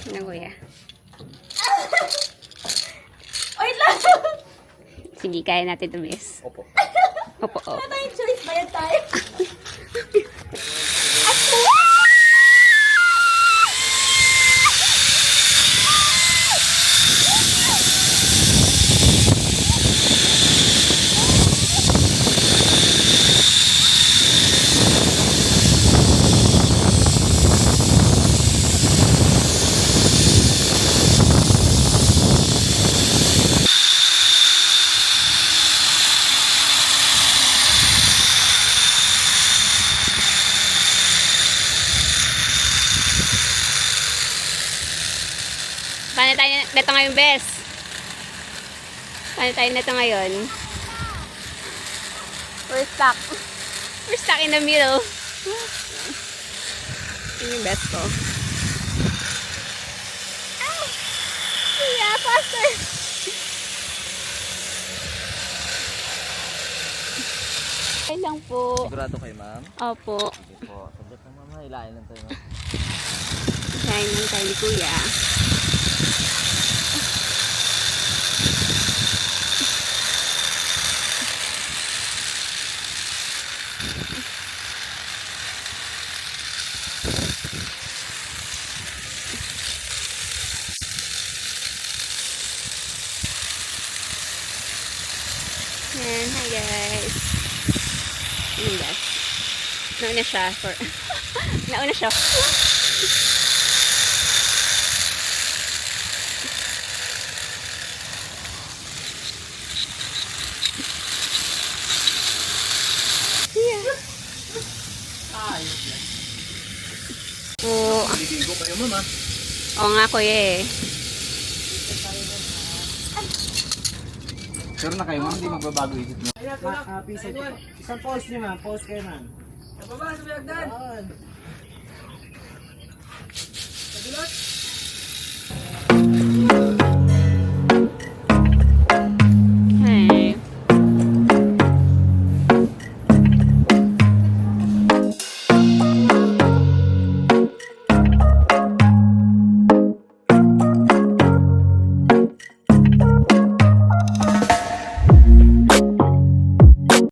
Ano kuya? Wait lang! Sige, kaya natin ito, miss. Opo. Opo, Wala tayong choice. Bayad tayo. Paano tayo neto ngayon, bes? Paano tayo neto ngayon? We're stuck. We're stuck in the middle. Yun yung best ko. Ow! Yeah, faster! Okay lang po. Sigurado kayo, ma'am? Opo. Sige po. Saglit lang, ma'am. Hilahin lang tayo, ma'am. Kain lang tayo ni kuya. Yan, hi guys. Ano guys? Nauna siya for... Nauna siya. Yeah. Oo. Ligo kayo, ma'am, ha? Oo nga kuya eh. Sure na kayo, ma'am. Hindi magbabago isip mo. Isang pause niyo, ma'am. Pause kayo, ma'am. Baba sa bayagdan. Yan. Sa bilot.